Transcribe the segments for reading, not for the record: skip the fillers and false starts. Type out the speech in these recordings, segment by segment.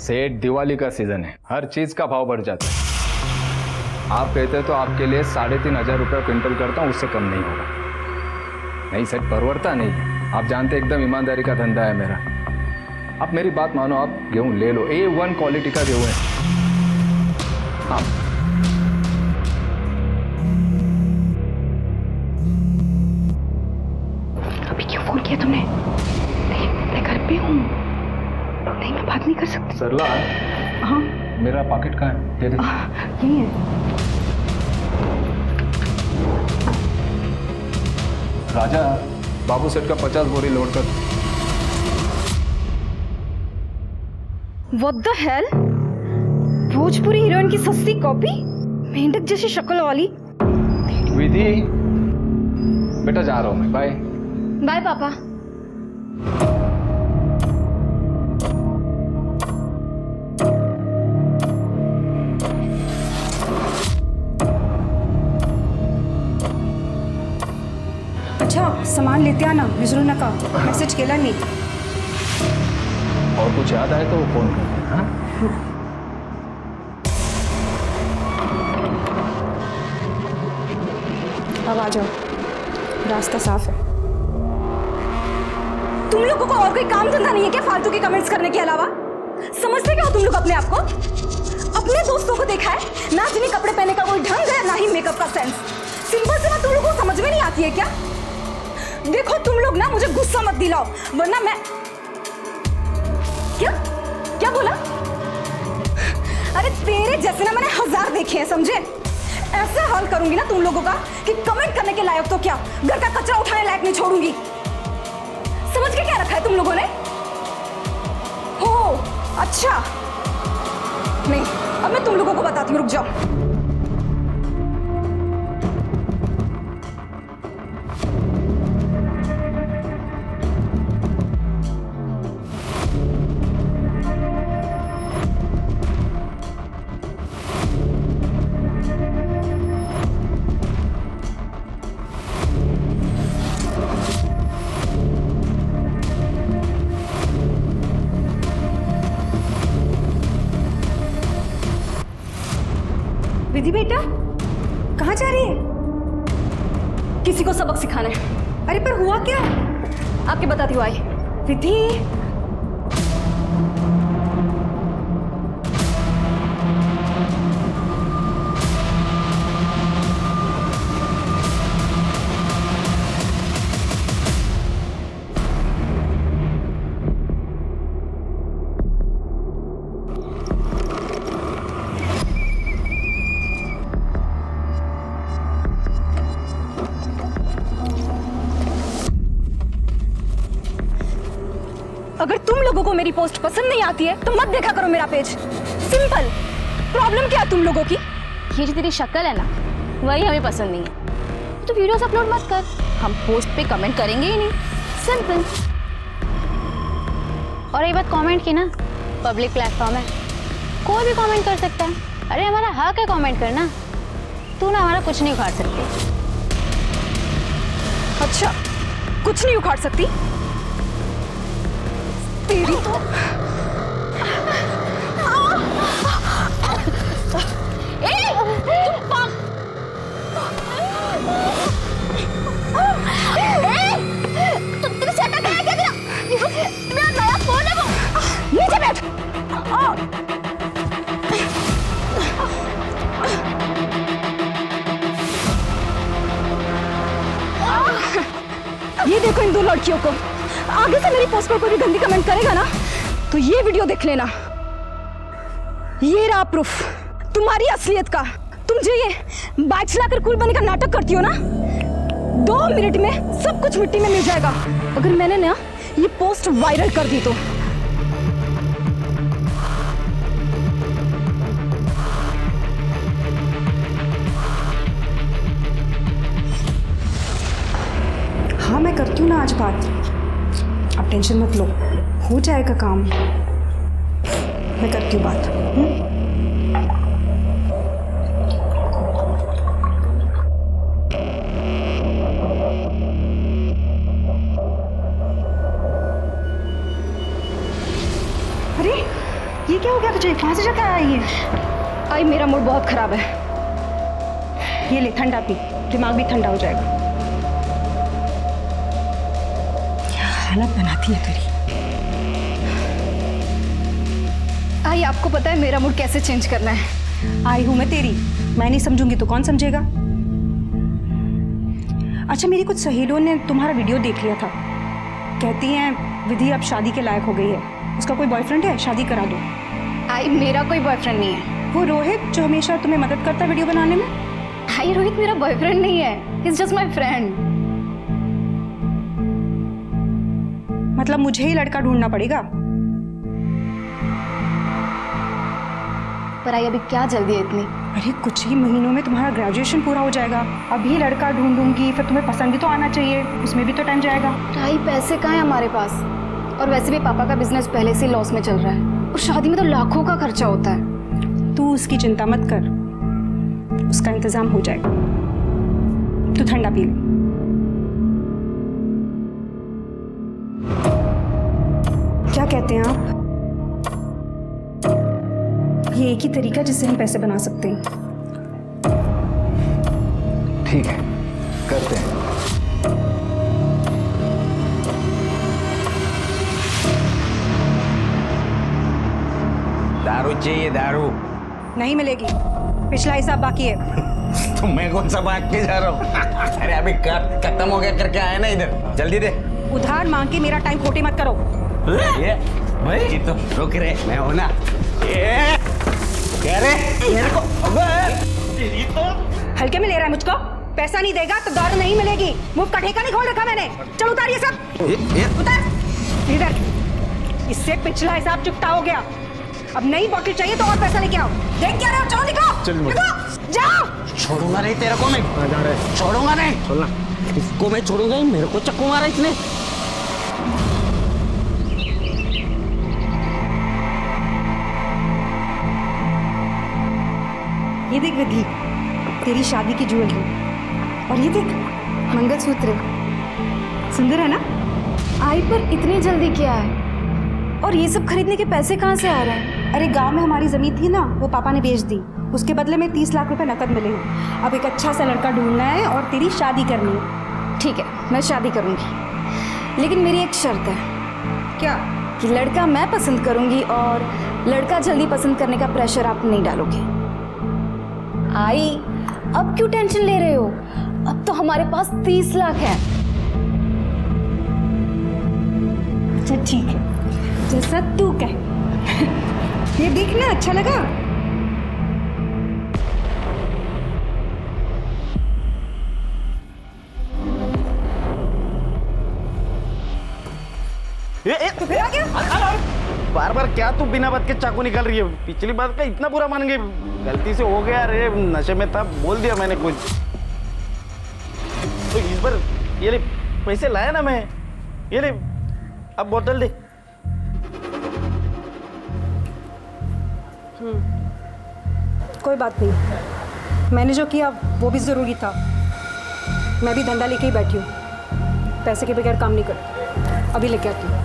सेठ, दिवाली का सीजन है, हर चीज का भाव बढ़ जाता है। आप कहते तो आपके लिए 3,500 रुपये क्विंटल करता हूँ, उससे कम नहीं होगा। नहीं सेठ, परवड़ता नहीं है। आप जानते एकदम ईमानदारी का धंधा है मेरा। आप मेरी बात मानो, आप गेहूं ले लो, A1 क्वालिटी का गेहूं है। हाँ, अभी क्यों फोन किया तुमने? नहीं, मैं घर पे हूँ। नहीं, मैं बात नहीं कर सकती। सरला। हाँ, मेरा पॉकेट कहाँ है? दे दे। यही है। राजा, बाबू सेठ का 50 बोरी लोड कर। What the hell? Bhojpuri heroine की सस्ती कॉपी, मेंढक जैसी शक्ल वाली। विधि, बेटा जा रहा हूँ मैं, बाय। बाय पापा। अच्छा, सामान लेते आना, विसरू नका। मैसेज केला नहीं। और कुछ याद आए तो फोन कर। हाँ, अब आ जाओ, रास्ता साफ है। तुम लोगों को और कोई काम धंधा नहीं है क्या फालतू के कमेंट्स करने के अलावा? समझते क्या हो तुम लोग अपने आप को? अपने दोस्तों को देखा है ना, जिन्हें कपड़े पहनने का कोई ढंग है, ना ही मेकअप का सेंस। सिंपल से बात तुम लोगों को समझ में नहीं आती है क्या? देखो तुम लोग ना, मुझे गुस्सा मत दिलाओ, वरना मैं क्या क्या बोला? अरे तेरे जैसे ना मैंने 1000 देखे हैं, समझे? ऐसे हाल करूंगी ना तुम लोगों का कि कमेंट करने के लायक तो क्या, घर का कचरा उठाने लायक नहीं छोड़ूंगी। समझ के क्या रखा है तुम लोगों ने? हो अच्छा, नहीं, अब मैं तुम लोगों को बताती हूँ, रुक जाओ। विधि बेटा, कहाँ जा रही है? किसी को सबक सिखाना है। अरे पर हुआ क्या? आपके बताती हूँ, आई। विधि, अगर तुम लोगों को मेरी पोस्ट पसंद नहीं आती है तो मत देखा करो मेरा पेज। सिंपल। प्रॉब्लम क्या है तुम लोगों की? ये जो तेरी शक्ल है ना, वही हमें पसंद नहीं है। तो वीडियोस अपलोड मत कर, हम पोस्ट पे कमेंट करेंगे ही नहीं। सिंपल। और ये बात कमेंट की ना, पब्लिक प्लेटफॉर्म है, कोई भी कमेंट कर सकता है। अरे हमारा हक है कमेंट करना, तू ना हमारा कुछ नहीं उखाड़ सकती। अच्छा, कुछ नहीं उखाड़ सकती? तेरी तो तेरे से अटक गया क्या? मेरा नया फोन है वो। नीचे बैठ। ये देखो इन दो लड़कियों को, आगे से मेरी पोस्ट पर कोई भी गंदी कमेंट करेगा ना तो ये वीडियो देख लेना। ये रहा प्रूफ तुम्हारी असलियत का। तुम जो ये बाइक चलाकर कूल बनने का नाटक करती हो ना, 2 मिनट में सब कुछ मिट्टी में मिल जाएगा अगर मैंने ना ये पोस्ट वायरल कर दी तो। हाँ मैं करती हूँ ना आज बात, आप टेंशन मत लो, हो जाएगा काम। मैं करती हूँ बात। क्या हो गया तुझे? कहाँ से जाकर आया ये? आई मेरा मूड बहुत खराब है। ये ले ठंडा पी, दिमाग भी ठंडा हो जाएगा। क्या हालत बनाती है तेरी। आई आपको पता है मेरा मूड कैसे चेंज करना है? आई हूं मैं तेरी, मैं नहीं समझूंगी तो कौन समझेगा? अच्छा, मेरी कुछ सहेलियों ने तुम्हारा वीडियो देख लिया था। कहती हैं विधि अब शादी के लायक हो गई है, उसका कोई बॉयफ्रेंड है, शादी करा दो। आई मेरा कोई बॉयफ्रेंड नहीं है। वो रोहित जो हमेशा तुम्हें मदद करता है वीडियो बनाने में। आई रोहित मेरा बॉयफ्रेंड नहीं है, इज जस्ट माई फ्रेंड। मतलब मुझे ही लड़का ढूंढना पड़ेगा? पर आई अभी क्या जल्दी है इतनी? अरे कुछ ही महीनों में तुम्हारा ग्रेजुएशन पूरा हो जाएगा। अभी लड़का ढूंढूंगी, फिर तुम्हें पसंद भी तो आना चाहिए, उसमें भी तो टाइम जाएगा। आई पैसे कहाँ है हमारे पास? और वैसे भी पापा का बिजनेस पहले से लॉस में चल रहा है, और शादी में तो लाखों का खर्चा होता है। तू उसकी चिंता मत कर, उसका इंतजाम हो जाएगा। तू ठंडा पी ले। क्या कहते हैं आप? ये एक ही तरीका जिससे हम पैसे बना सकते हैं। ठीक है, करते हैं। दारू चाहिए? दारू नहीं मिलेगी, पिछला हिसाब बाकी है। तो मैं कौन सा भाग के जा रहा हूँ? अरे अभी खत्म हो गया करके आया ना इधर, जल्दी दे। उधार मांग के मेरा टाइम खोटी मत करो। ये भाई तो रुक रे, मैं हूं ना। ये कह रे मेरे को तेरी तो हल्के में ले रहा है मुझको? पैसा नहीं देगा तो दारू नहीं मिलेगी। मुंह का ठेका नहीं खोल रखा मैंने। चल उतार ये सब, उतार इधर। इससे पिछला हिसाब चुकता हो गया। अब नई बोतल चाहिए तो और पैसा लेके आओ। देख क्या रहे हो? चलो निकलो, निकलो, जाओ। छोड़ूंगा नहीं तेरे को, मैं छोड़ूंगा नहीं। छोड़ना इसको मैं छोड़ूंगा ही, मेरे को चक्कू मारा इसने। ये देख विधि, तेरी शादी की ज्वेलरी, और ये देख मंगलसूत्र सुंदर है ना? आई पर इतनी जल्दी क्या है? और ये सब खरीदने के पैसे कहाँ से आ रहे हैं? अरे गांव में हमारी जमीन थी ना, वो पापा ने बेच दी। उसके बदले में 30 लाख रुपए नकद मिले हैं। अब एक अच्छा सा लड़का ढूंढना है और तेरी शादी करनी है। ठीक है, मैं शादी करूंगी, लेकिन मेरी एक शर्त है। क्या? कि लड़का मैं पसंद करूंगी और लड़का जल्दी पसंद करने का प्रेशर आप नहीं डालोगे। आई अब क्यों टेंशन ले रहे हो? अब तो हमारे पास 30 लाख है। अच्छा ठीक है, जैसा तू कह। ये देखना अच्छा लगा? तो फिर आ गया? बार बार क्या तू बिना बात के चाकू निकाल रही है? पिछली बात का इतना बुरा मान गई, गलती से हो गया रे, नशे में था, बोल दिया मैंने कुछ। तो इस बार ये ले पैसे लाया ना मैं, ये ले अब बोतल दे। कोई बात नहीं, मैंने जो किया वो भी ज़रूरी था। मैं भी धंधा लेके ही बैठी हूँ, पैसे के बगैर काम नहीं करती। अभी लेके आती हूँ।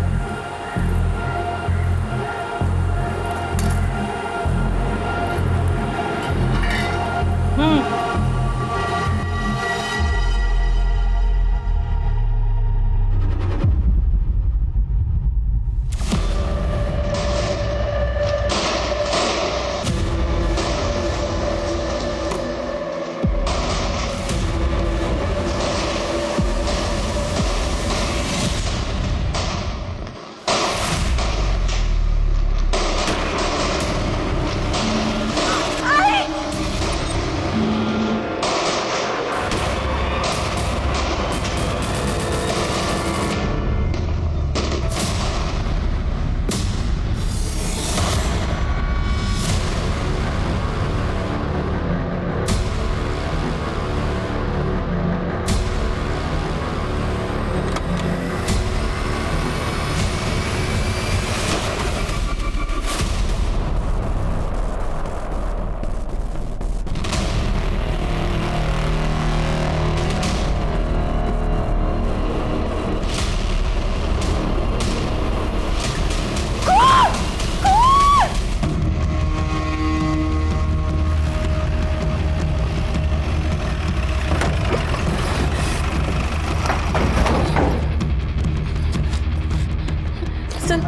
सर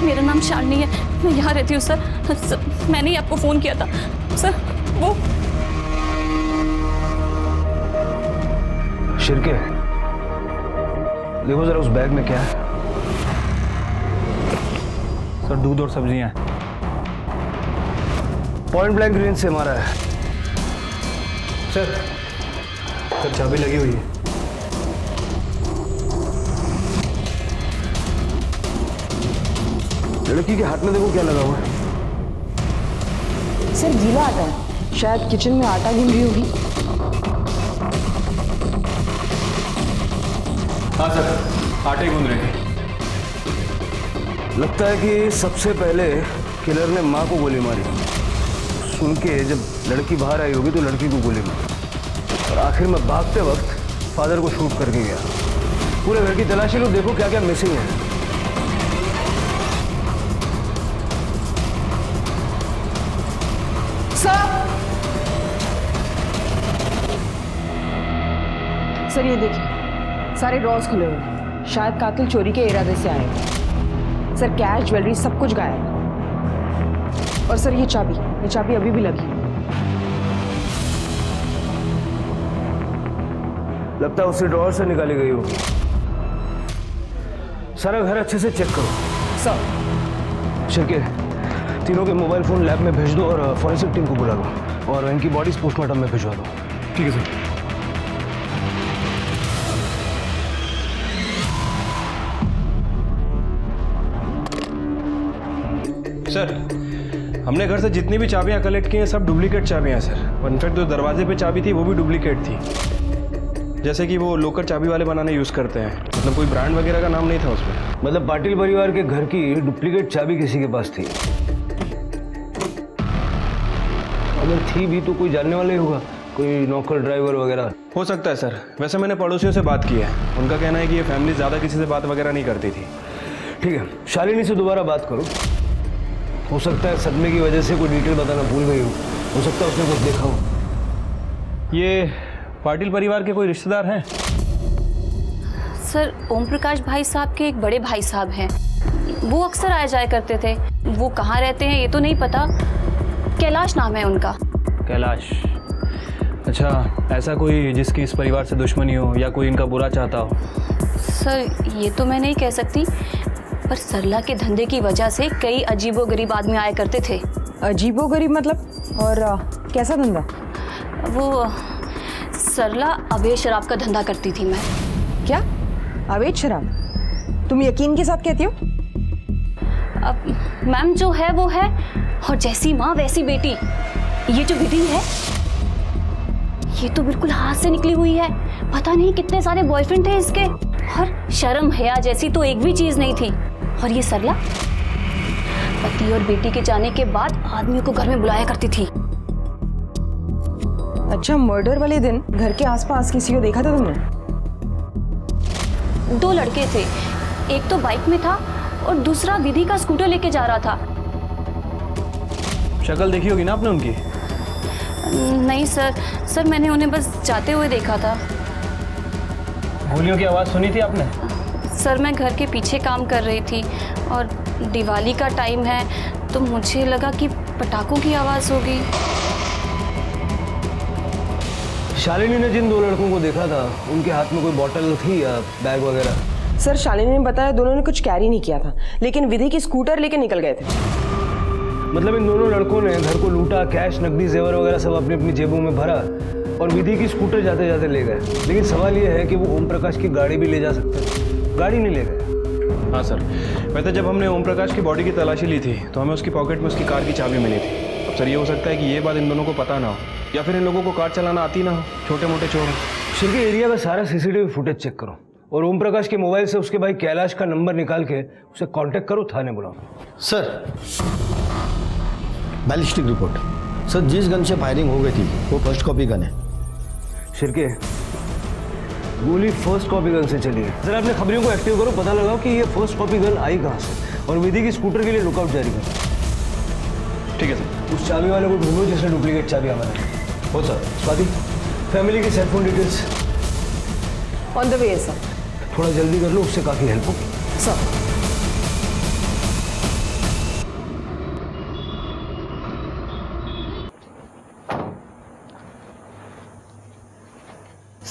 मेरा नाम शालिनी है, मैं यहाँ रहती हूँ सर। मैंने ही आपको फ़ोन किया था सर। वो शिरके, देखो जरा उस बैग में क्या है। सर दूध और सब्जियां हैं। पॉइंट ब्लैंक रेंज से मारा है। सर चाबी लगी हुई है। लड़की के हाथ में देखो क्या लगा हुआ है। सर गीला आटा है, शायद किचन में आटा गिन रही होगी। हाँ सर, आटे गूंद रहे थे। लगता है कि सबसे पहले किलर ने माँ को गोली मारी। सुन के जब लड़की बाहर आई होगी तो लड़की को गोली मारी और आखिर में भागते वक्त फादर को शूट करके गया। पूरे घर की तलाशी लो, देखो क्या क्या मिसिंग है। सर ये देखिए, सारे ड्रॉर्स खुले हुए हैं। शायद कातिल चोरी के इरादे से आए हैं। सर कैश, ज्वेलरी सब कुछ गायब है। और सर ये चाबी अभी भी लगी है। लगता है उसे ड्रॉअर से निकाली गई होगी। सारा घर अच्छे से चेक करो। सर शिरके, तीनों के मोबाइल फोन लैब में भेज दो और फॉरेंसिक टीम को बुला लो और इनकी बॉडीज पोस्टमार्टम में भिजवा दो। ठीक है सर। सर हमने घर से जितनी भी चाबियां कलेक्ट की हैं सब डुप्लीकेट चाबियां हैं सर। इनफैक्ट जो दरवाजे पे चाबी थी वो भी डुप्लीकेट थी, जैसे कि वो लोकर चाबी वाले बनाने यूज़ करते हैं। मतलब कोई ब्रांड वगैरह का नाम नहीं था उसमें। मतलब पाटिल परिवार के घर की डुप्लीकेट चाबी किसी के पास थी। अगर थी भी तो कोई जानने वाला ही होगा, कोई नौकर ड्राइवर वगैरह। हो सकता है सर। वैसे मैंने पड़ोसियों से बात की है, उनका कहना है कि ये फैमिली ज़्यादा किसी से बात वगैरह नहीं करती थी। ठीक है, शालिनी से दोबारा बात करो। हो सकता है सदमे की वजह से कोई डिटेल बताना भूल गई हो सकता है उसने कुछ देखा हो। ये पाटिल परिवार के कोई रिश्तेदार हैं? सर ओम प्रकाश भाई साहब के एक बड़े भाई साहब हैं, वो अक्सर आया जाया करते थे। वो कहाँ रहते हैं ये तो नहीं पता, कैलाश नाम है उनका। कैलाश, अच्छा ऐसा कोई जिसकी इस परिवार से दुश्मनी हो या कोई इनका बुरा चाहता हो? सर ये तो मैं नहीं कह सकती, पर सरला के धंधे की वजह से कई अजीबोगरीब आदमी आया करते थे। अजीबोगरीब मतलब? और कैसा धंधा? वो सरला अवैध शराब का धंधा करती थी। मैं क्या अवैध शराब? तुम यकीन के साथ कहती हो? अब मैम जो है वो है, और जैसी माँ वैसी बेटी। ये जो विधि है ये तो बिल्कुल हाथ से निकली हुई है। पता नहीं कितने सारे बॉयफ्रेंड थे इसके, और शर्म हया जैसी तो एक भी चीज नहीं थी। और ये सरला पति और बेटी के जाने के बाद आदमियों को घर में बुलाया करती थी। अच्छा, मर्डर वाले दिन घर के आसपास किसी को देखा था तुमने? 2 लड़के थे, एक तो बाइक में था और दूसरा विधि का स्कूटर लेके जा रहा था। शक्ल देखी होगी ना आपने उनकी? नहीं सर मैंने उन्हें बस जाते हुए देखा था। गोलियों की आवाज़ सुनी थी आपने? सर मैं घर के पीछे काम कर रही थी और दिवाली का टाइम है तो मुझे लगा कि पटाखों की आवाज़ होगी। शालिनी ने जिन 2 लड़कों को देखा था उनके हाथ में कोई बॉटल थी या बैग वगैरह? सर शालिनी ने बताया दोनों ने कुछ कैरी नहीं किया था, लेकिन विधि की स्कूटर लेके निकल गए थे। मतलब इन दोनों लड़कों ने घर को लूटा, कैश, नकदी, जेवर वगैरह सब अपनी अपनी जेबों में भरा और विधि की स्कूटर जाते जाते ले गए। लेकिन सवाल ये है कि वो ओम प्रकाश की गाड़ी भी ले जा सकते हैं, गाड़ी नहीं ले गए। हाँ सर, वैसे जब हमने ओम प्रकाश की बॉडी की तलाशी ली थी तो हमें उसकी पॉकेट में उसकी कार की चाबी मिली थी। अब सर ये हो सकता है कि ये बात इन दोनों को पता ना हो, या फिर इन लोगों को कार चलाना आती ना हो, छोटे मोटे चोर। शिरके एरिया का सारा सीसीटीवी फुटेज चेक करो और ओम प्रकाश के मोबाइल से उसके भाई कैलाश का नंबर निकाल के उसे कांटेक्ट करो, थाने बुलाओ। Sir ballistic report. सर जिस गन से फायरिंग हो गई थी वो फर्स्ट कॉपी गन है। शिरके गोली फर्स्ट कॉपी गन से चली है। जरा अपने खबरियों को एक्टिव करो, पता लगाओ कि ये फर्स्ट कॉपी गन आई कहाँ से और विधि की स्कूटर के लिए लुकआउट जारी करो। ठीक है सर। उस चाबी वाले को ढूंढो जिसने डुप्लीकेट चाबी हमारे। हो सर। स्वाति, फैमिली की cellphone details on the way है सर। थोड़ा जल्दी कर लो, उससे काफ़ी हेल्प होगी। सर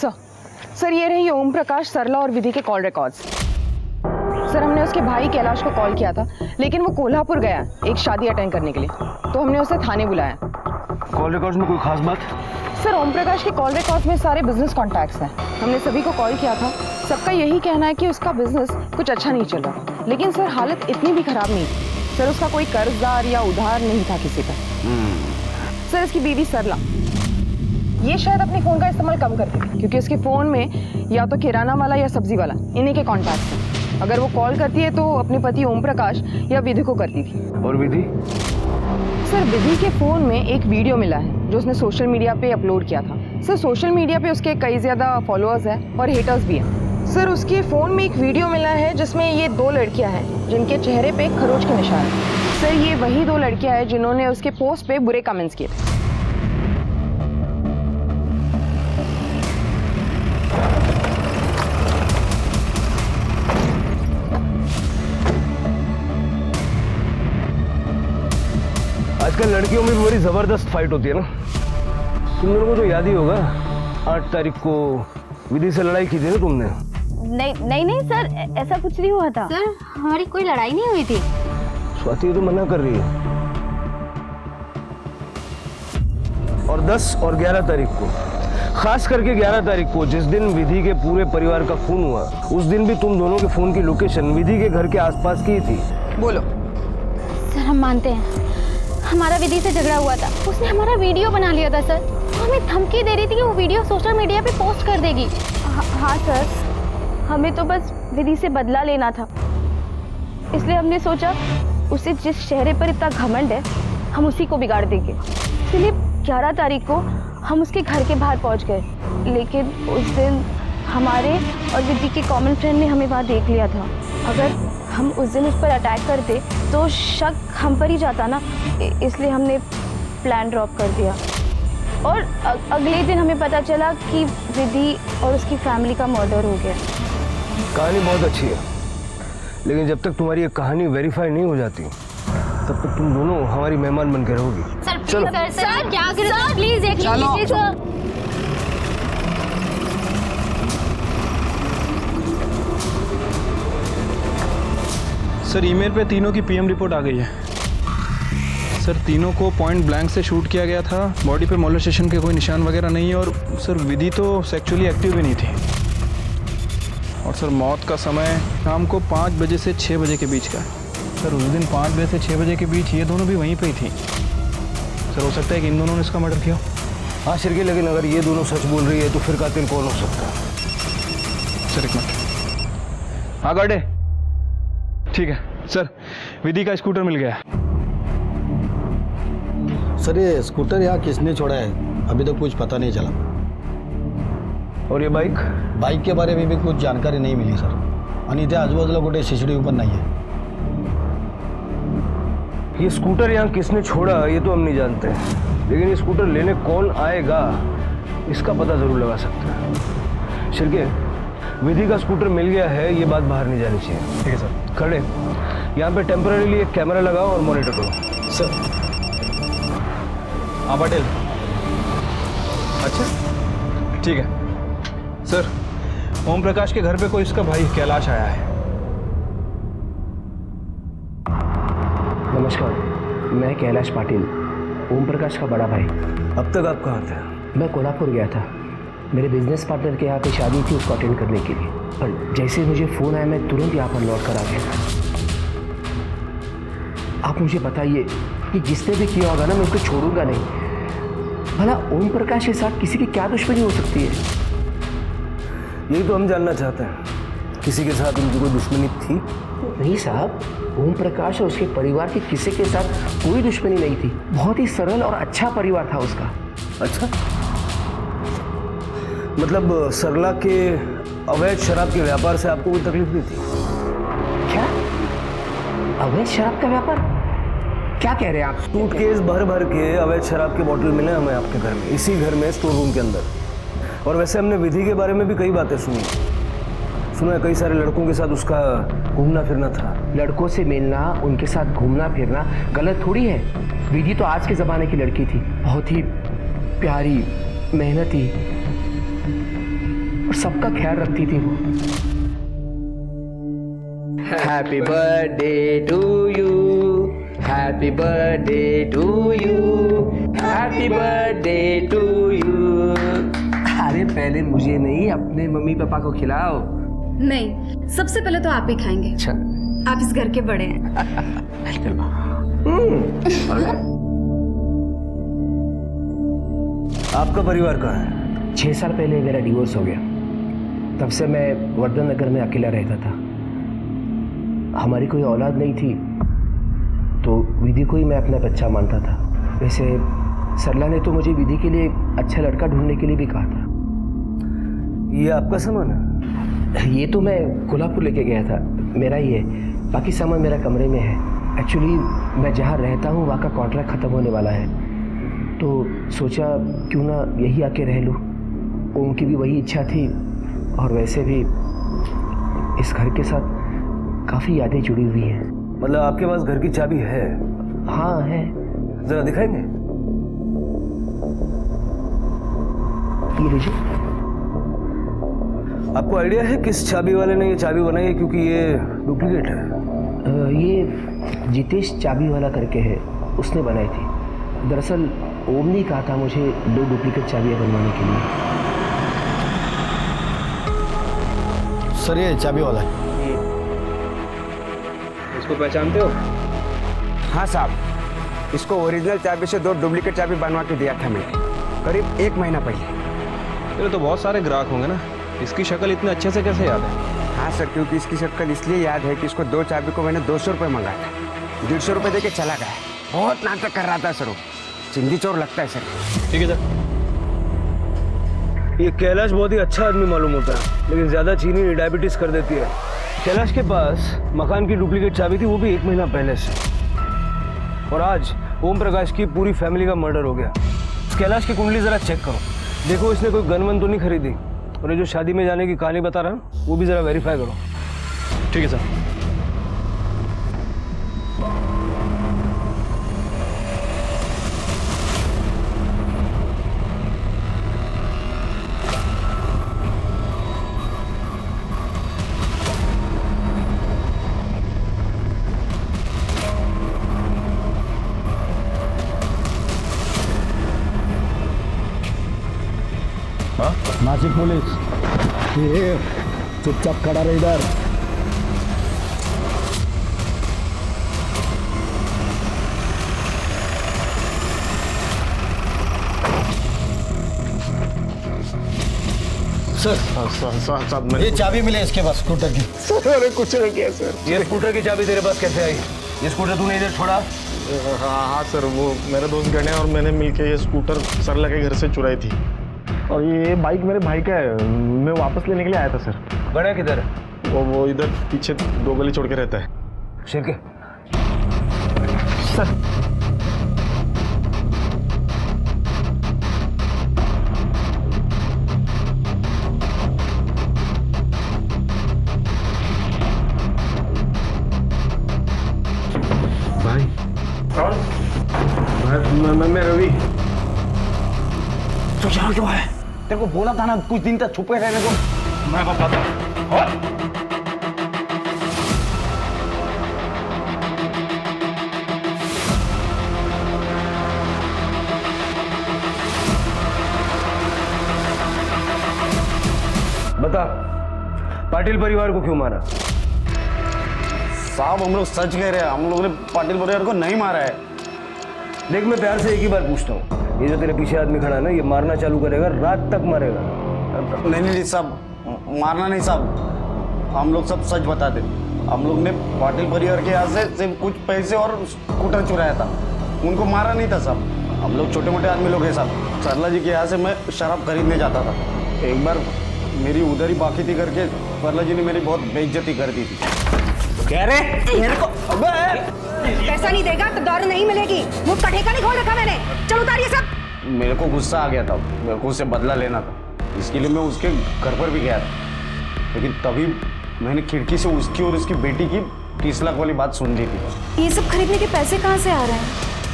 सर ये रही ओम प्रकाश, सरला और विधि के कॉल रिकॉर्ड्स। सर हमने उसके भाई कैलाश को कॉल किया था, लेकिन वो कोल्हापुर गया एक शादी अटेंड करने के लिए, तो हमने उसे थाने बुलाया। कॉल रिकॉर्ड्स में कोई खास बात? सर ओम प्रकाश के कॉल रिकॉर्ड्स में सारे बिजनेस कॉन्टैक्ट्स हैं। हमने सभी को कॉल किया था, सबका यही कहना है कि उसका बिजनेस कुछ अच्छा नहीं चल रहा। लेकिन सर हालत इतनी भी खराब नहीं थी। सर उसका कोई कर्जदार या उधार नहीं था किसी का। सर इसकी बीवी सरला, ये शायद अपने फ़ोन का इस्तेमाल कम करती थी, क्योंकि उसके फ़ोन में या तो किराना वाला या सब्जी वाला इन्हीं के कॉन्टैक्ट हैं। अगर वो कॉल करती है तो अपने पति ओम प्रकाश या विधि को करती थी। और विधि? सर विधि के फ़ोन में एक वीडियो मिला है जो उसने सोशल मीडिया पे अपलोड किया था। सर सोशल मीडिया पे उसके कई ज़्यादा फॉलोअर्स हैं और हेटर्स भी हैं। सर उसके फ़ोन में एक वीडियो मिला है जिसमें ये 2 लड़कियां हैं जिनके चेहरे पे खरोच के निशान हैं। सर ये वही 2 लड़कियां हैं जिन्होंने उसके पोस्ट पे बुरे कमेंट्स किए थे। आजकल लड़कियों में भी बड़ी जबरदस्त फाइट होती है ना। तुम लोगों को तो याद ही होगा, 8 तारीख को विधि से लड़ाई की थी ना तुमने। नहीं सर, ऐसा कुछ नहीं हुआ था सर, हमारी कोई लड़ाई नहीं हुई थी। स्वाति तो मना कर रही है। और 10 और 11 तारीख को, खास करके 11 तारीख को जिस दिन विधि के पूरे परिवार का खून हुआ, उस दिन भी तुम दोनों के फोन की लोकेशन विधि के घर के आसपास की थी। बोलो। सर हम मानते हैं, हमारा विधि से झगड़ा हुआ था, उसने हमारा वीडियो बना लिया था सर। वो हमें धमकी दे रही थी कि वो वीडियो सोशल मीडिया पे पोस्ट कर देगी। हाँ सर, हमें तो बस विधि से बदला लेना था, इसलिए हमने सोचा उसे जिस चेहरे पर इतना घमंड है हम उसी को बिगाड़ देंगे। इसलिए 11 तारीख को हम उसके घर के बाहर पहुंच गए, लेकिन उस दिन हमारे और विधि के कॉमन फ्रेंड ने हमें वहाँ देख लिया था। अगर हम उस दिन उस पर अटैक करते तो शक हम पर ही जाता ना, इसलिए हमने प्लान ड्रॉप कर दिया। और अगले दिन हमें पता चला कि विधि और उसकी फैमिली का मर्डर हो गया। कहानी बहुत अच्छी है, लेकिन जब तक तुम्हारी ये कहानी वेरीफाई नहीं हो जाती तब तक तुम दोनों हमारी मेहमान बन के रहोगी। सर सर क्या करें सर, प्लीज देख लीजिए सर। सर ईमेल पे तीनों की पीएम रिपोर्ट आ गई है। सर तीनों को पॉइंट ब्लैंक से शूट किया गया था, बॉडी पे मोलेस्टेशन के कोई निशान वगैरह नहीं है, और सर विधि तो सेक्सुअली एक्टिव भी नहीं थी। और सर मौत का समय शाम को 5 बजे से 6 बजे के बीच का है। सर उस दिन 5 बजे से 6 बजे के बीच ये दोनों भी वहीं पे ही थी। सर हो सकता है कि इन दोनों ने इसका मर्डर किया। हाँ शिरके, लेकिन अगर ये दोनों सच बोल रही है तो फिर कातिल कौन हो सकता है? सर एक मिनट। हाँ गार्डे, ठीक है सर, विधि का स्कूटर मिल गया। सर ये स्कूटर यहाँ किसने छोड़ा है अभी तक कुछ पता नहीं चला। और ये बाइक? बाइक के बारे में भी कुछ जानकारी नहीं मिली सर, आणि इथे आजूबाजूला कुठे CCTV पण नाही है। ये स्कूटर यहाँ किसने छोड़ा ये तो हम नहीं जानते, लेकिन ये स्कूटर लेने कौन आएगा इसका पता जरूर लगा सकते हैं। शिरके, विधि का स्कूटर मिल गया है, ये बात बाहर नहीं जानी चाहिए। ठीक है सर। खड़े यहाँ पे टेम्पररीली एक कैमरा लगाओ और मॉनिटर करो। सर हाँ पटेल, अच्छा ठीक है सर। ओम प्रकाश के घर पे कोई इसका भाई कैलाश आया है। नमस्कार, मैं कैलाश पाटिल, ओम प्रकाश का बड़ा भाई। अब तक आप कहाँ थे? मैं कोल्हापुर गया था, मेरे बिजनेस पार्टनर के यहाँ पे शादी थी, उसको अटेंड करने के लिए। और जैसे मुझे फ़ोन आया मैं तुरंत यहाँ पर लौट कर आ गया था। आप मुझे बताइए कि जिसने भी किया होगा ना, मैं उसको छोड़ूंगा नहीं। भला ओम प्रकाश के साथ किसी की क्या दुश्मनी हो सकती है? यही तो हम जानना चाहते हैं, किसी के साथ उनकी कोई दुश्मनी थी? नहीं साहब, ओम प्रकाश और उसके परिवार के किसी के साथ कोई दुश्मनी नहीं थी। बहुत ही सरल और अच्छा परिवार था उसका। अच्छा, मतलब सरला के अवैध शराब के व्यापार से आपको कोई तकलीफ नहीं थी? क्या अवैध शराब का व्यापार? क्या कह रहे हैं आप? सूटकेस भर भर के अवैध शराब के बोतल मिले हमें आपके घर में, इसी घर में स्टोर रूम के अंदर। और वैसे हमने विधि के बारे में भी कई बातें सुनी, सुना है कई सारे लड़कों के साथ उसका घूमना फिरना था। लड़कों से मिलना, उनके साथ घूमना फिरना गलत थोड़ी है। विधि तो आज के ज़माने की लड़की थी, बहुत ही प्यारी, मेहनती। सबका ख्याल रखती थी वो। Happy birthday to you, happy birthday to you, happy birthday to you. अरे पहले मुझे नहीं, अपने मम्मी पापा को खिलाओ। नहीं, सबसे पहले तो आप ही खाएंगे। अच्छा, आप इस घर के बड़े हैं। आपका परिवार कहाँ है? 6 साल पहले मेरा डिवोर्स हो गया। तब से मैं वर्धन नगर में अकेला रहता था। हमारी कोई औलाद नहीं थी, तो विधि को ही मैं अपना बच्चा मानता था। वैसे सरला ने तो मुझे विधि के लिए अच्छा लड़का ढूंढने के लिए भी कहा था। ये आपका सामान है? ये तो मैं कोल्हापुर लेके गया था, मेरा ही है। बाकी सामान मेरा कमरे में है। एक्चुअली मैं जहाँ रहता हूँ वहाँ का कॉन्ट्रैक्ट ख़त्म होने वाला है, तो सोचा क्यों ना यही आके रह लूँ। ओम की भी वही इच्छा थी, और वैसे भी इस घर के साथ काफ़ी यादें जुड़ी हुई हैं। मतलब आपके पास घर की चाबी है? हाँ है। जरा दिखाएंगे? ये लीजिए। आपको आइडिया है किस चाबी वाले ने ये चाबी बनाई है? क्योंकि ये डुप्लीकेट है। ये जितेश चाबी वाला करके है, उसने बनाई थी। दरअसल ओम ने कहा था मुझे 2 डुप्लीकेट चाबियाँ बनवाने के लिए। सर ये चाबी वाला है। इसको पहचानते हो? हाँ साहब, इसको ओरिजिनल चाबी से 2 डुप्लीकेट चाबी बनवा के दिया था मैंने, करीब 1 महीना पहले। तेरे तो बहुत सारे ग्राहक होंगे ना, इसकी शक्ल इतने अच्छे से कैसे याद है? हाँ सर, क्योंकि इसकी शक्ल इसलिए याद है कि इसको 2 चाबी को मैंने 200 रुपये मंगाया था। 150 रुपये दे के चला गया। बहुत नाटक कर रहा था सर वो, चिंदी चोर लगता है सर। ठीक है सर। ये कैलाश बहुत ही अच्छा आदमी मालूम होता है, लेकिन ज़्यादा चीनी डायबिटीज़ कर देती है। कैलाश के पास मकान की डुप्लीकेट चाबी थी, वो भी 1 महीना पहले से। और आज ओम प्रकाश की पूरी फैमिली का मर्डर हो गया। कैलाश की कुंडली ज़रा चेक करो, देखो इसने कोई गन वन तो नहीं खरीदी। और ये जो शादी में जाने की कहानी बता रहा हूँ, वो भी ज़रा वेरीफाई करो। ठीक है सर। नासिक पुलिस, ये चुपचाप खड़ा रहे इधर। सर, ये चाबी मिले इसके पास स्कूटर की। अरे कुछ नहीं किया सर। ये स्कूटर की चाबी तेरे पास कैसे आई? ये स्कूटर तूने इधर छोड़ा? हाँ सर, वो मेरे दोस्त गणे और मैंने मिलके ये स्कूटर सरला के घर से चुराई थी। और ये बाइक मेरे भाई का है, मैं वापस लेने के लिए आया था सर। गणे किधर है? वो इधर पीछे 2 गली छोड़ के रहता है। शेर के सर, भाई कौन? मैं रवि। तो यहाँ क्यों है? तेरे को बोला था ना कुछ दिन तक छुपे रहने को। मैं बताता। बता, पाटिल परिवार को क्यों मारा? साहब हम लोग सच कह रहे हैं, हम लोगों ने पाटिल परिवार को नहीं मारा है। देख, मैं प्यार से एक ही बार पूछता हूँ, ये जो तेरे पीछे आदमी खड़ा है ना, ये मारना चालू करेगा, रात तक मारेगा। नहीं साहब, मारना नहीं साहब, हम लोग सब सच बताते। हम लोग ने पाटिल परिवार के यहाँ से सिर्फ कुछ पैसे और स्कूटर चुराया था, उनको मारा नहीं था साहब। हम लोग छोटे मोटे आदमी लोग हैं साहब। सरला जी के यहाँ से मैं शराब खरीदने जाता था, एक बार मेरी उधर ही बाकी थी करके सरला जी ने मेरी बहुत बेइज्जती कर दी थी। कह रहे मेरे को पैसा नहीं देगा तो दारू नहीं मिलेगी। मुंह का ठेका नहीं खोल रखा मैंने। चलो उतारिए सब। मेरे को गुस्सा आ गया था, मेरे को उससे बदला लेना था, इसके लिए मैं उसके घर पर भी गया था। लेकिन तभी मैंने खिड़की से उसकी और उसकी बेटी की 30 लाख वाली बात सुन ली थी। ये सब खरीदने के पैसे कहाँ से आ रहे हैं?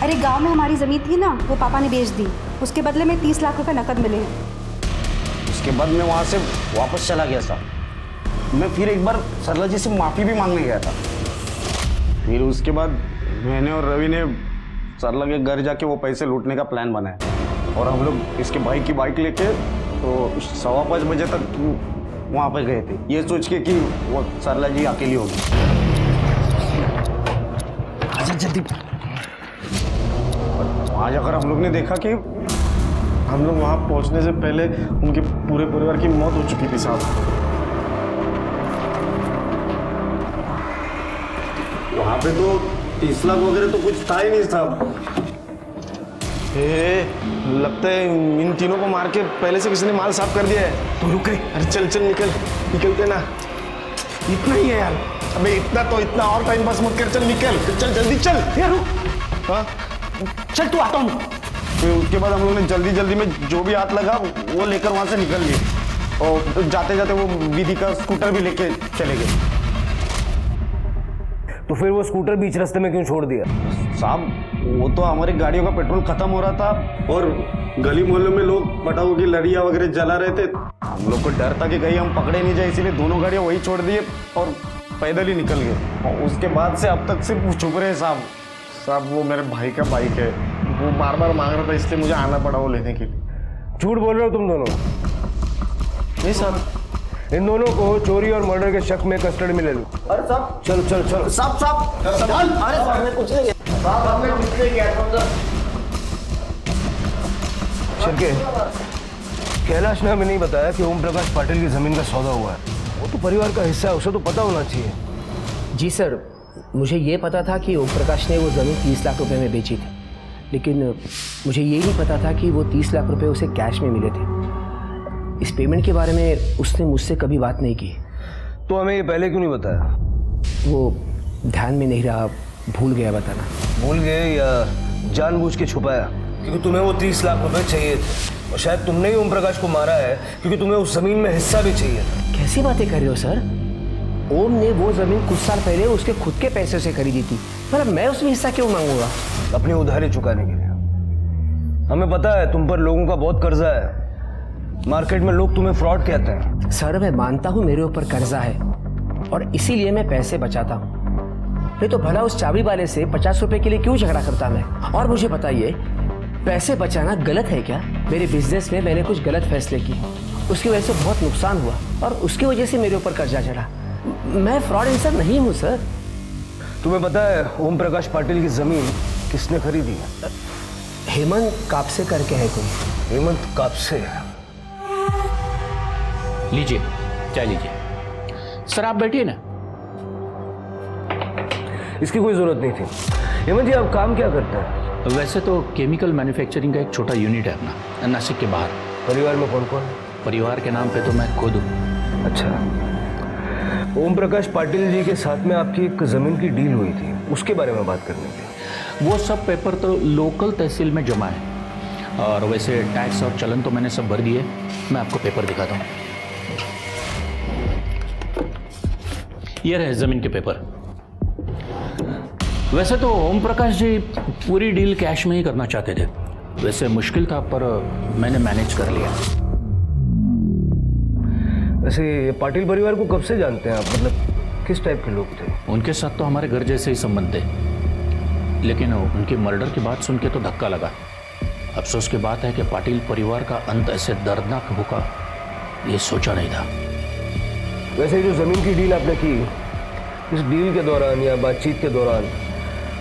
अरे गांव में हमारी जमीन थी ना, वो पापा ने बेच दी, उसके बदले में 30 लाख रुपए नकद मिले हैं। उसके बाद मैं वहाँ से वापस चला गया साहब। मैं फिर एक बार सरला जी से माफ़ी भी मांगने गया था। फिर उसके बाद मैंने और रवि ने सरला के घर जाके वो पैसे लूटने का प्लान बनाया और हम लोग इसके भाई की बाइक लेके तो 5:15 बजे तक वहाँ पर गए थे, ये सोच के कि वो सरला जी अकेली होगी। आजा जल्दी। वहाँ जाकर हम लोग ने देखा कि हम लोग वहाँ पहुँचने से पहले उनके पूरे परिवार की मौत हो चुकी थी साहब। वहाँ पे तो 30 लाख वगैरह तो कुछ था ही नहीं साहब। लगता है इन तीनों को मार के पहले से किसी ने माल साफ कर दिया है। तो रुके। अरे चल चल निकलते ना। इतना ही है यार। अबे इतना और टाइम पास मत कर, चल निकल, चल जल्दी चल। यार रुक। हाँ चल तू आता हूँ। फिर उसके बाद हम लोगों ने जल्दी में जो भी हाथ लगा वो लेकर वहाँ से निकल गए और जाते जाते वो विधि का स्कूटर भी लेके चले गए। तो फिर वो स्कूटर बीच रास्ते में क्यों छोड़ दिया? साहब वो तो हमारी गाड़ियों का पेट्रोल खत्म हो रहा था और गली मोहल्ले में लोग पटाखों की लड़ियाँ वगैरह जला रहे थे। हम लोग को डर था कि कहीं हम पकड़े नहीं जाए, इसीलिए दोनों गाड़ियाँ वही छोड़ दिए और पैदल ही निकल गए। और उसके बाद से अब तक सिर्फ छुप रहे साहब। साहब वो मेरे भाई का बाइक है, वो बार बार मांग रहा था, इसलिए मुझे आना पड़ा वो लेने के लिए। झूठ बोल रहे हो तुम दोनों? नहीं साहब, इन दोनों को चोरी और मर्डर के शक में कस्टडी में ले लो। अरे साहब चलो चलो चलो। साहब अरे हमने कुछ नहीं किया साहब, हमने कुछ नहीं किया। शिरके, कैलाश ने हमें नहीं बताया कि ओम प्रकाश पाटिल की जमीन का सौदा हुआ है। वो तो परिवार का हिस्सा है, उसे तो पता होना चाहिए। जी सर, मुझे ये पता था कि ओम प्रकाश ने वो ज़मीन 30 लाख रुपए में बेची थी, लेकिन मुझे ये नहीं पता था कि वो 30 लाख रुपए उसे कैश में मिले थे। इस पेमेंट के बारे में उसने मुझसे कभी बात नहीं की। तो हमें ये पहले क्यों नहीं बताया? वो ध्यान में नहीं रहा, भूल गया बताना। भूल गए या जानबूझ के छुपाया? क्योंकि तुम्हें वो 30 लाख रुपए चाहिए थे और शायद तुमने ही ओम प्रकाश को मारा है क्योंकि तुम्हें उस जमीन में हिस्सा भी चाहिए था। कैसी बातें कर रहे हो सर? ओम ने वो जमीन कुछ साल पहले उसके खुद के पैसे से खरीदी थी, मतलब मैं उसमें हिस्सा क्यों मांगूंगा? अपनी उधारी चुकाने के लिए। हमें पता है तुम पर लोगों का बहुत कर्जा है, मार्केट में लोग तुम्हें फ्रॉड कहते हैं। सर मैं मानता हूँ मेरे ऊपर कर्जा है और इसीलिए मैं पैसे बचाता हूँ, नहीं तो भला उस चाबी वाले से 50 रुपए के लिए क्यों झगड़ा करता मैं? और मुझे बताइए, पैसे बचाना गलत है क्या? मेरे बिजनेस में मैंने कुछ गलत फैसले किए, उसकी वजह से बहुत नुकसान हुआ और उसकी वजह से मेरे ऊपर कर्जा चढ़ा। मैं फ्रॉड इंसान नहीं हूँ सर। तुम्हें पता है ओम प्रकाश पाटिल की जमीन किसने खरीदी है? हेमंत कापसे करके है कोई। हेमंत कापसे? लीजिए चाय लीजिए। सर आप बैठिए ना। इसकी कोई जरूरत नहीं थी। हेमंत जी आप काम क्या करते हैं? वैसे तो केमिकल मैन्युफैक्चरिंग का एक छोटा यूनिट है अपना, नासिक के बाहर। परिवार में कौन कौन है? परिवार के नाम पे तो मैं खुद हूँ। अच्छा, ओम प्रकाश पाटिल जी के साथ में आपकी एक जमीन की डील हुई थी, उसके बारे में बात करने की। वो सब पेपर तो लोकल तहसील में जमा है और वैसे टैक्स और चलन तो मैंने सब भर दिए। मैं आपको पेपर दिखाता हूँ। ये रहे जमीन के पेपर। वैसे तो ओम प्रकाश जी पूरी डील कैश में ही करना चाहते थे, वैसे मुश्किल था पर मैंने मैनेज कर लिया। वैसे पाटिल परिवार को कब से जानते हैं आप? मतलब किस टाइप के लोग थे? उनके साथ तो हमारे घर जैसे ही संबंध थे, लेकिन उनकी मर्डर की बात सुन के तो धक्का लगा। अफसोस की बात है कि पाटिल परिवार का अंत ऐसे दर्दनाक होगा ये सोचा नहीं था। वैसे जो जमीन की डील आपने की, इस डील के दौरान या बातचीत के दौरान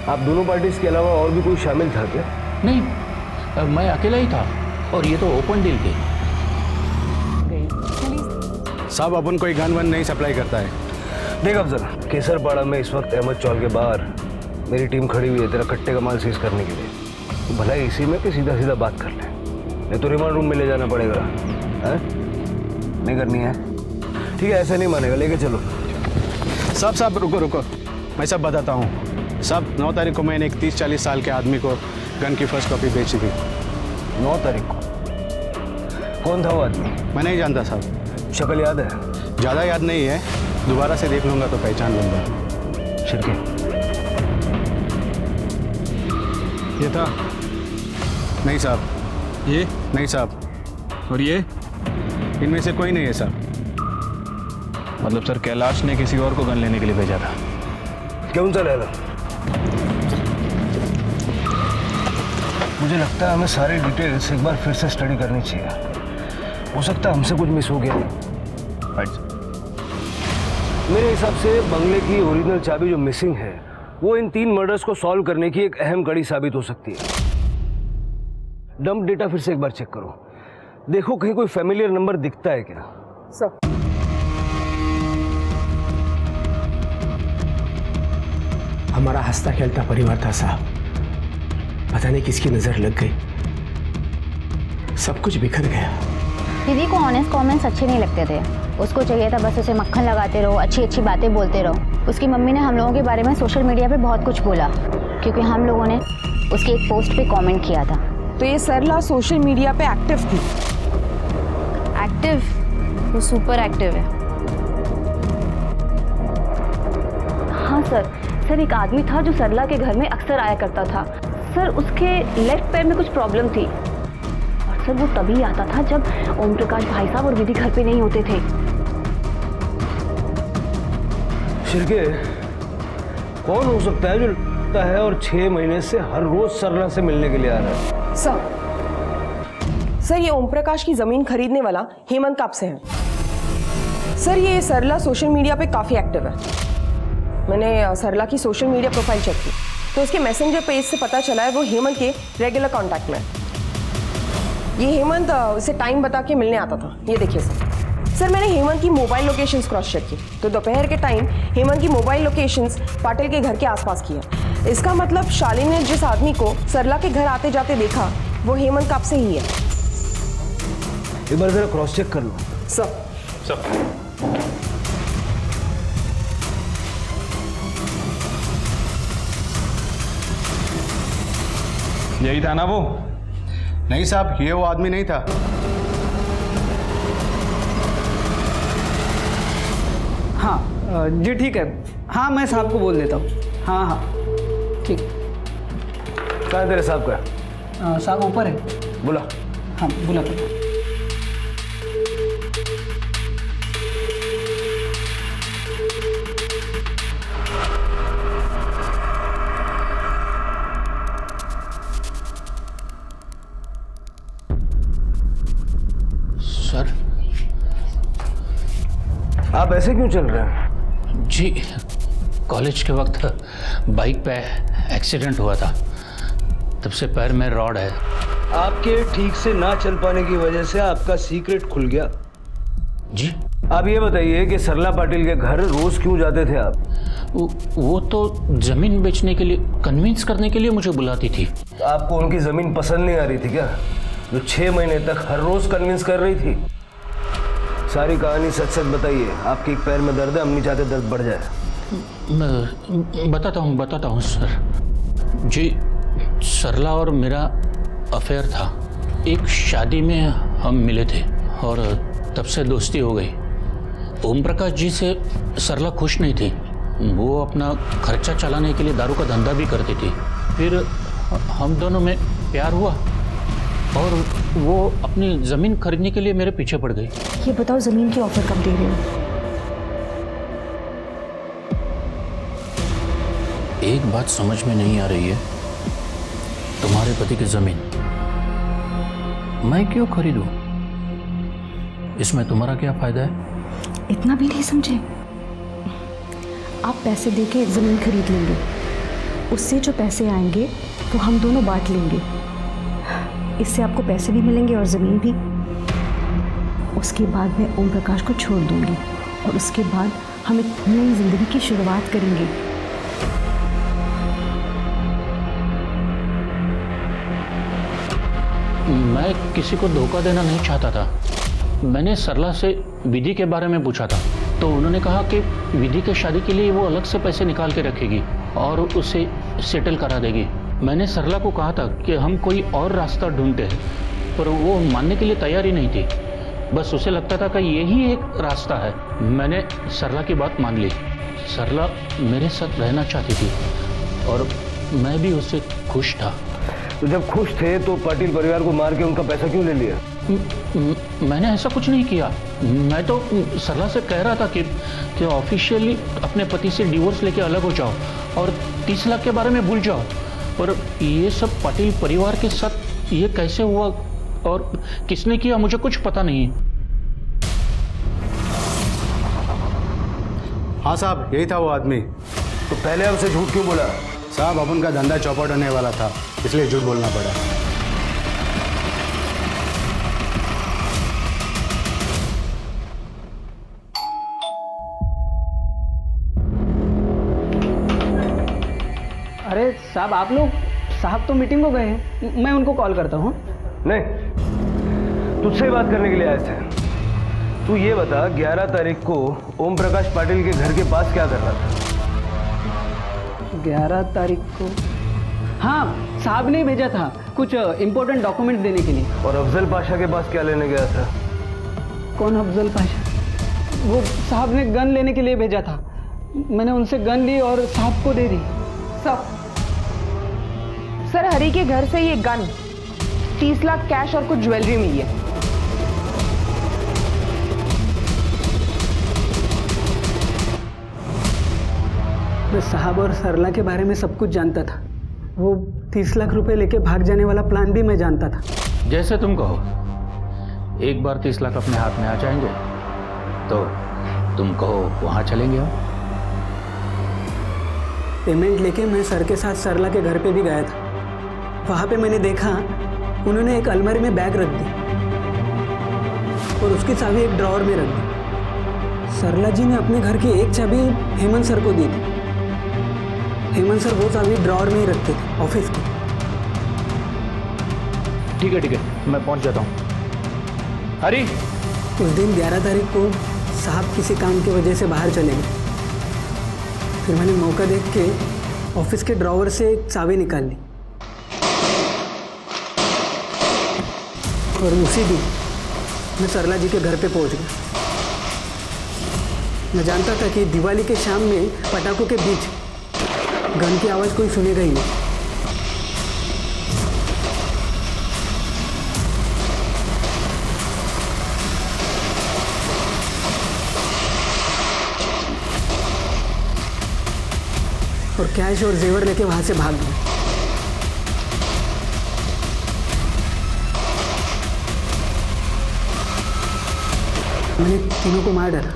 आप दोनों पार्टीज के अलावा और भी कोई शामिल था क्या? नहीं, मैं अकेला ही था और ये तो ओपन डील थी। साहब अपन कोई गन वन नहीं सप्लाई करता है। देख अफजल, केसरपाड़ा में इस वक्त अहमद चौल के बाहर मेरी टीम खड़ी हुई है तेरा कट्टे का माल सीज करने के लिए। तो भला इसी में कि सीधा सीधा बात कर ले, नहीं तो रिमांड रूम में ले जाना पड़ेगा। है नहीं करनी है? ठीक है, ऐसा नहीं मानेगा, लेके चलो। साहब रुको, मैं सब बताता हूँ। साहब 9 तारीख को मैंने एक 30-40 साल के आदमी को गन की फर्स्ट कॉपी बेची थी। 9 तारीख को? कौन था वो आदमी? मैं नहीं जानता साहब। शक्ल याद है? ज़्यादा याद नहीं है, दोबारा से देख लूँगा तो पहचान लूँगा। शिरके, ये था? नहीं साहब। ये? नहीं साहब। और ये? इनमें से कोई नहीं है सर। मतलब सर कैलाश ने किसी और को गन लेने के लिए भेजा था। क्यों सा लैला? मुझे लगता है हमें सारी डिटेल्स एक बार फिर से स्टडी करनी चाहिए। हो सकता है हमसे कुछ मिस हो गया। मेरे हिसाब से बंगले की ओरिजिनल चाबी जो मिसिंग है वो इन 3 मर्डर्स को सॉल्व करने की एक अहम कड़ी साबित हो सकती है। डंप डेटा फिर से एक बार चेक करो, देखो कहीं कोई फैमिलियर नंबर दिखता है क्या। सर हमारा हंसता खेलता परिवार था साहब, पता नहीं किसकी नजर लग गई, सब कुछ बिखर गया। दीदी को ऑनेस्ट कमेंट्स अच्छे नहीं लगते थे, उसको चाहिए था बस उसे मक्खन लगाते रहो, अच्छी अच्छी बातें बोलते रहो। उसकी मम्मी ने हम लोगों के बारे में सोशल मीडिया पे बहुत कुछ बोला क्योंकि हम लोगों ने उसके एक पोस्ट पे कमेंट किया था। तो ये सरला सोशल मीडिया पे एक्टिव थी? एक्टिव? वो सुपर एक्टिव है। हाँ सर एक आदमी था जो सरला के घर में अक्सर आया करता था। सर उसके लेफ्ट पैर में कुछ प्रॉब्लम थी और सर वो तभी आता था जब ओम प्रकाश भाई साहब और विधि घर पे नहीं होते थे। शिरके, कौन हो सकता है जो लगता है और 6 महीने से हर रोज सरला से मिलने के लिए आ रहा है? सर ये ओम प्रकाश की जमीन खरीदने वाला हेमंत कापसे है। सर ये सरला सोशल मीडिया पे काफी एक्टिव है। मैंने सरला की सोशल मीडिया प्रोफाइल चेक की तो उसके मैसेंजर पेज से पता चला है वो हेमंत के रेगुलर कांटेक्ट में। ये हेमंत उसे टाइम बता के मिलने आता था। ये देखिए सर मैंने हेमंत की मोबाइल लोकेशंस क्रॉस चेक की तो दोपहर के टाइम हेमंत की मोबाइल लोकेशंस पाटिल के घर के आसपास की है। इसका मतलब शालिनी ने जिस आदमी को सरला के घर आते जाते देखा वो हेमंत कापसे ही है। एक बार जरा क्रॉस चेक कर लो। सर यही था ना वो? नहीं साहब, ये वो आदमी नहीं था। हाँ जी ठीक है। हाँ मैं साहब को बोल देता हूँ। हाँ हाँ ठीक। कहाँ है तेरे साहब का? साहब ऊपर है। बुला। हाँ बुला तो। सर आप ऐसे क्यों चल रहे हैं? जी कॉलेज के वक्त बाइक पे एक्सीडेंट हुआ था, तब से पैर में रॉड है। आपके ठीक से ना चल पाने की वजह से आपका सीक्रेट खुल गया। जी आप ये बताइए कि सरला पाटिल के घर रोज क्यों जाते थे आप? वो तो जमीन बेचने के लिए, कन्विंस करने के लिए मुझे बुलाती थी। आपको उनकी जमीन पसंद नहीं आ रही थी क्या, जो 6 महीने तक हर रोज कन्विंस कर रही थी? सारी कहानी सच सच बताइए। आपके एक पैर में दर्द है, हम नहीं चाहते दर्द बढ़ जाए। मैं बताता हूँ सर। जी सरला और मेरा अफेयर था। एक शादी में हम मिले थे और तब से दोस्ती हो गई। ओम प्रकाश जी से सरला खुश नहीं थी, वो अपना खर्चा चलाने के लिए दारू का धंधा भी करती थी। फिर हम दोनों में प्यार हुआ और वो अपनी ज़मीन खरीदने के लिए मेरे पीछे पड़ गई। ये बताओ जमीन की ऑफर कब दे रहे हो? एक बात समझ में नहीं आ रही है, तुम्हारे पति की जमीन मैं क्यों खरीदूं? इसमें तुम्हारा क्या फायदा है? इतना भी नहीं समझे? आप पैसे देके एक जमीन खरीद लेंगे, उससे जो पैसे आएंगे वो हम दोनों बांट लेंगे। इससे आपको पैसे भी मिलेंगे और ज़मीन भी। उसके बाद मैं ओम प्रकाश को छोड़ दूंगी और उसके बाद हम एक नई जिंदगी की शुरुआत करेंगे। मैं किसी को धोखा देना नहीं चाहता था। मैंने सरला से विधि के बारे में पूछा था तो उन्होंने कहा कि विधि के शादी के लिए वो अलग से पैसे निकाल के रखेगी और उसे सेटल करा देगी। मैंने सरला को कहा था कि हम कोई और रास्ता ढूंढते हैं, पर वो मानने के लिए तैयार ही नहीं थी। बस उसे लगता था कि यही एक रास्ता है। मैंने सरला की बात मान ली। सरला मेरे साथ रहना चाहती थी और मैं भी उससे खुश था। तो जब खुश थे तो पाटिल परिवार को मार के उनका पैसा क्यों ले लिया? मैंने ऐसा कुछ नहीं किया। मैं तो सरला से कह रहा था कि ऑफिशियली अपने पति से डिवोर्स लेके अलग हो जाओ और 30 लाख के बारे में भूल जाओ। और ये सब पाटिल परिवार के साथ ये कैसे हुआ और किसने किया मुझे कुछ पता नहीं है। हाँ साहब, यही था वो आदमी। तो पहले हमसे झूठ क्यों बोला? साहब, अब उनका धंधा चौपट होने वाला था, इसलिए झूठ बोलना पड़ा। अरे साहब, आप लोग, साहब तो मीटिंग को गए हैं, मैं उनको कॉल करता हूँ। नहीं, तुझसे बात करने के लिए आए थे। तू ये बता, 11 तारीख को ओम प्रकाश पाटिल के घर के पास क्या कर रहा था? 11 तारीख को? हाँ, साहब ने भेजा था कुछ इम्पोर्टेंट डॉक्यूमेंट देने के लिए। और अफजल पाशा के पास क्या लेने गया था? कौन अफजल पाशा? वो साहब ने गन लेने के लिए भेजा था। मैंने उनसे गन ली और साहब को दे दी। सर, हरी के घर से ये गन, 30 लाख कैश और कुछ ज्वेलरी मिली है। मैं साहब और सरला के बारे में सब कुछ जानता था। वो 30 लाख रुपए लेके भाग जाने वाला प्लान भी मैं जानता था। जैसे तुम कहो। एक बार 30 लाख अपने हाथ में आ जाएंगे तो तुम कहो वहाँ चलेंगे हम। पेमेंट लेके मैं सर के साथ सरला के घर पे भी गया था। वहाँ पे मैंने देखा उन्होंने एक अलमारी में बैग रख दी और उसकी चाबी एक ड्रॉअर में रख दी। सरला जी ने अपने घर की एक चाबी हेमंत सर को दी थी। हेमंत सर वो चाबी ड्रॉअर में ही रखते थे ऑफिस की। ठीक है, मैं पहुंच जाता हूँ। हरी, उस दिन 11 तारीख को साहब किसी काम की वजह से बाहर चले गए। फिर मैंने मौका देख के ऑफिस के ड्रॉअर से एक चाबी निकाल ली और उसी दिन मैं सरला जी के घर पे पहुंच गया। मैं जानता था कि दिवाली के शाम में पटाखों के बीच गन की आवाज़ कोई सुनेगा ही नहीं। और कैश और जेवर लेके वहां से भाग गए। मैंने तीनों को मार डाला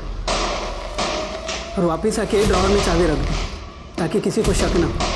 और वापस आके ड्रॉअर में चाबी रख दी ताकि किसी को शक ना हो।